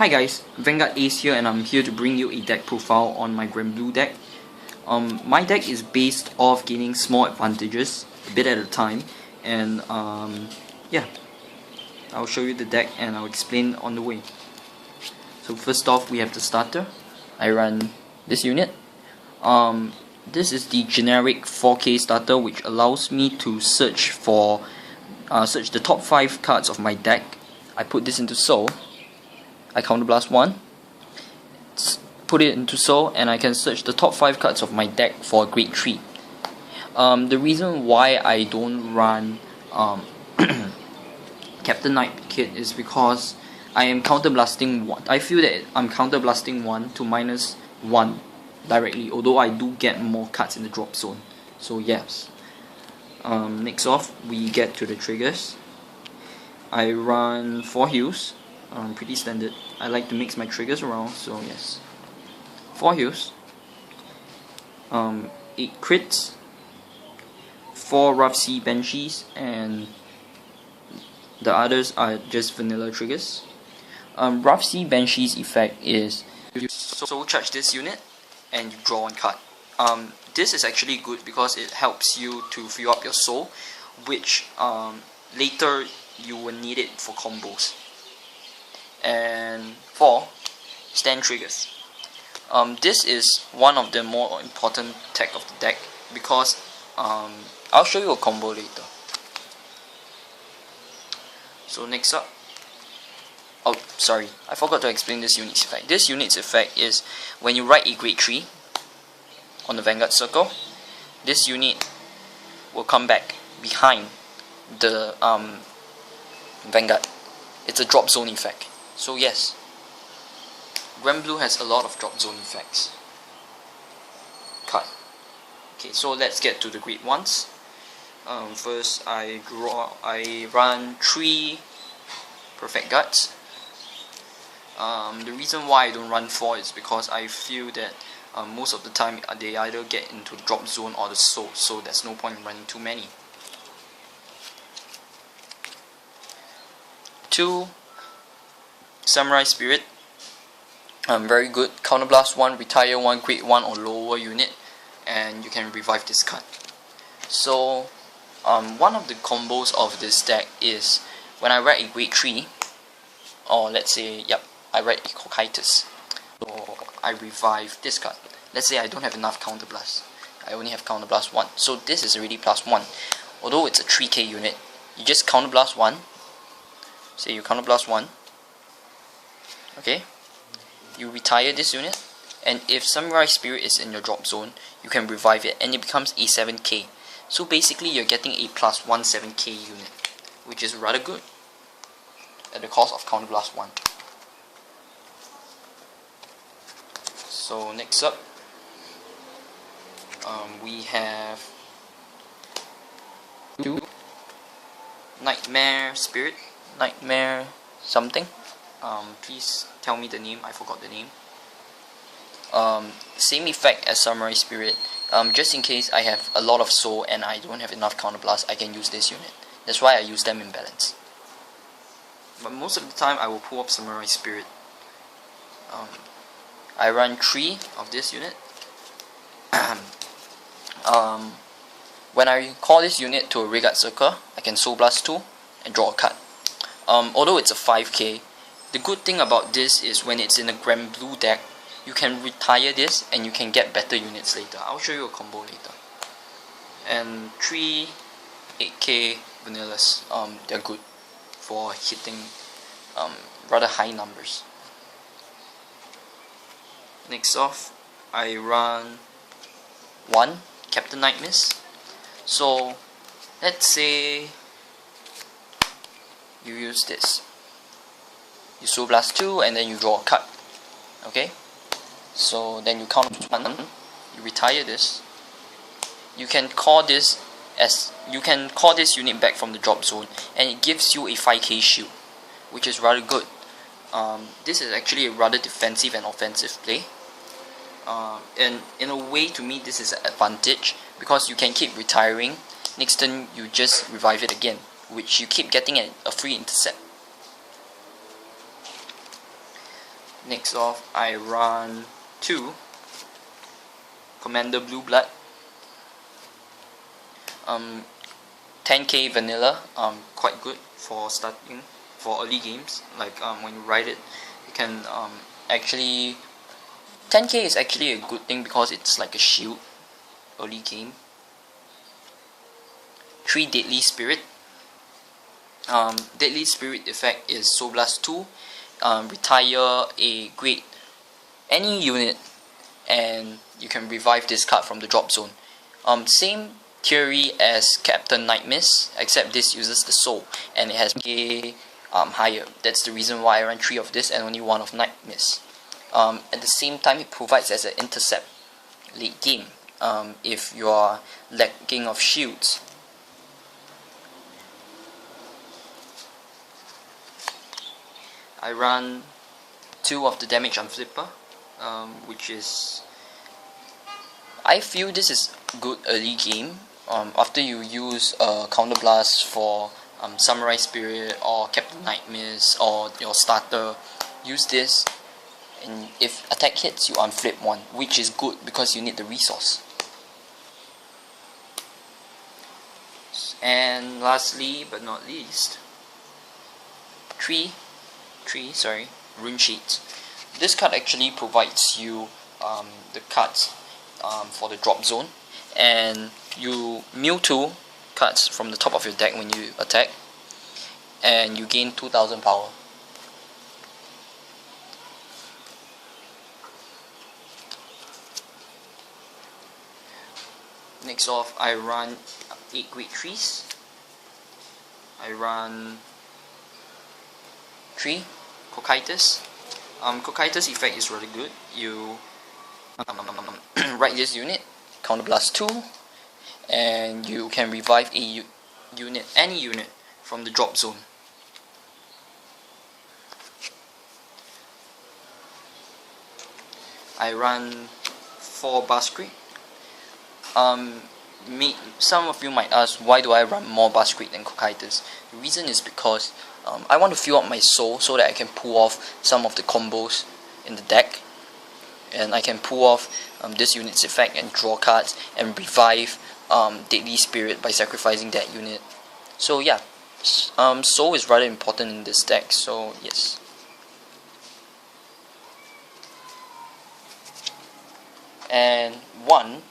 Hi guys, Vanguard Ace here, and I'm here to bring you a deck profile on my Granblue deck. My deck is based off gaining small advantages, a bit at a time, and yeah, I'll show you the deck and I'll explain on the way. So first off, we have the starter. I run this unit. This is the generic 4K starter, which allows me to search for search the top 5 cards of my deck. I put this into Soul. I counterblast 1, put it into Soul, and I can search the top 5 cards of my deck for a grade 3. The reason why I don't run Captain Knight kit is because I am counterblasting 1. I feel that I'm counterblasting 1 to -1 directly, although I do get more cards in the drop zone. So yes. Next off, we get to the triggers. I run 4 heals. Pretty standard. I like to mix my triggers around, so yes. 4 heals, 8 crits, 4 Rough Sea Banshees, and the others are just vanilla triggers. Rough Sea Banshees effect is you soul charge this unit and you draw 1 card. This is actually good because it helps you to fill up your soul, which later you will need it for combos. And 4 stand triggers. This is one of the more important tech of the deck because I'll show you a combo later. So next up, oh sorry, I forgot to explain this unit's effect. This unit's effect is when you write a grade 3 on the Vanguard circle, this unit will come back behind the Vanguard. It's a drop zone effect. So yes, Granblue has a lot of drop zone effects. Cut. Okay, so let's get to the grade 1s. First, I run 3 perfect guards. The reason why I don't run 4 is because I feel that most of the time they either get into the drop zone or the soul, so there's no point in running too many. 2 Samurai Spirit, very good. Counterblast 1, retire 1 grade 1 or lower unit, and you can revive this card. So one of the combos of this deck is when I write a grade 3, or let's say, yep, I write a Cocytus, so I revive this card. Let's say I don't have enough counterblast, I only have counterblast 1, so this is already +1. Although it's a 3k unit, you just counterblast 1, say you counterblast 1, okay, you retire this unit, and if Samurai Spirit is in your drop zone, you can revive it and it becomes a 7k. So basically you're getting a +1 7k unit, which is rather good at the cost of counterblast 1. So next up, we have 2 Nightmare Spirit, Nightmare something. Please tell me the name, I forgot the name. Same effect as Samurai Spirit. Just in case I have a lot of soul and I don't have enough counterblast, I can use this unit. That's why I use them in balance. But most of the time I will pull up Samurai Spirit. I run 3 of this unit. When I call this unit to a Regard Circle, I can Soul Blast 2 and draw a card. Although it's a 5k, the good thing about this is when it's in a Granblue deck, you can retire this and you can get better units later. I'll show you a combo later. And 3 8k vanillas, they're good for hitting rather high numbers. Next off, I run 1 Captain Knight Miss. So let's say you use this. You Soul Blast 2 and then you draw a card. Okay? So then you count 1, you retire this. You can call this unit back from the drop zone and it gives you a 5k shield, which is rather good. This is actually a rather defensive and offensive play. And in a way, to me, this is an advantage because you can keep retiring. Next turn, you just revive it again, which you keep getting a free intercept. Next off, I run 2 Commander Blue Blood, 10k vanilla, quite good for starting, for early games. Like when you ride it, you can actually 10k is actually a good thing because it's like a shield early game. 3 Deadly Spirit. Deadly Spirit effect is Soul Blast 2, retire a grade any unit, and you can revive this card from the drop zone. Same theory as Captain Nightmare, except this uses the soul and it has K higher. That's the reason why I run 3 of this and only 1 of Nightmare. At the same time, it provides as an intercept late game if you are lacking of shields. I run 2 of the damage on Flipper, which is, I feel this is good early game. After you use Counterblast for Samurai Spirit or Captain Nightmare or your starter, use this, and if attack hits, you unflip 1, which is good because you need the resource. And lastly but not least, 3 Rune Sheet. This card actually provides you the cards for the drop zone, and you mill 2 cards from the top of your deck when you attack, and you gain 2000 power. Next off, I run 8 Great Trees. I run 3 Cocytus. Cocytus effect is really good. You write this unit, Counterblast 2, and you can revive a unit, any unit, from the drop zone. I run 4 Basket. Some of you might ask, why do I run more Basket than Cocytus? The reason is because I want to fill up my soul so that I can pull off some of the combos in the deck, and I can pull off this unit's effect and draw cards and revive Deadly Spirit by sacrificing that unit. So yeah, soul is rather important in this deck, so yes. And 1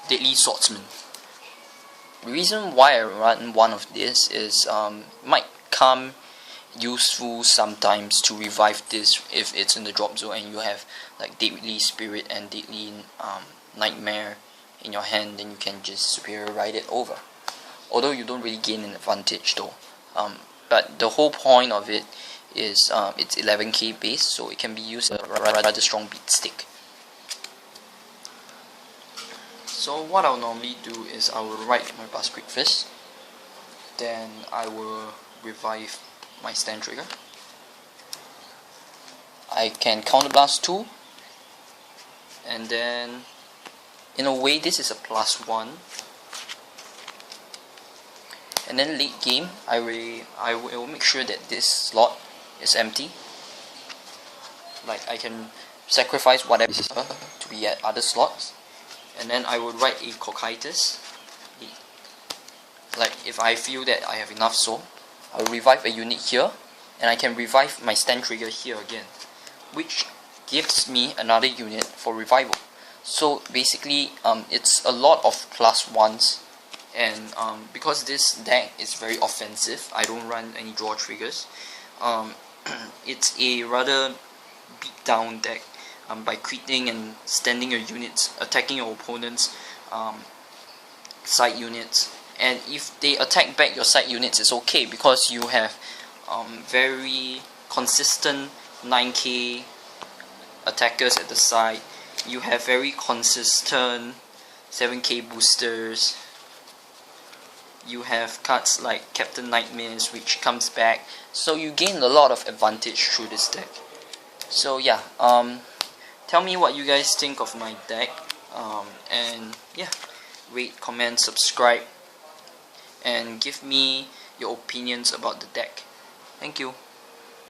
Deadly Swordsman. The reason why I run 1 of this is might come useful sometimes to revive this if it's in the drop zone and you have like Deadly Spirit and Deadly Nightmare in your hand, then you can just superior ride it over. Although you don't really gain an advantage though. But the whole point of it is it's 11k base, so it can be used as a rather strong beat stick. So what I'll normally do is I will write my Basket Fist, then I will revive my stand trigger. I can Counterblast 2, and then in a way this is a +1. And then late game I will make sure that this slot is empty. Like I can sacrifice whatever to be at other slots, and then I would write a Cocytus. Like if I feel that I have enough soul, I will revive a unit here, and I can revive my stand trigger here again, which gives me another unit for revival. So basically it's a lot of +1s, and because this deck is very offensive, I don't run any draw triggers. It's a rather beat down deck by criting and standing your units, attacking your opponent's side units, and if they attack back your side units, it's okay because you have very consistent 9k attackers at the side. You have very consistent 7k boosters. You have cards like Captain Nightmare, which comes back, so you gain a lot of advantage through this deck. So yeah, tell me what you guys think of my deck, and yeah, rate, comment, subscribe, and give me your opinions about the deck. Thank you.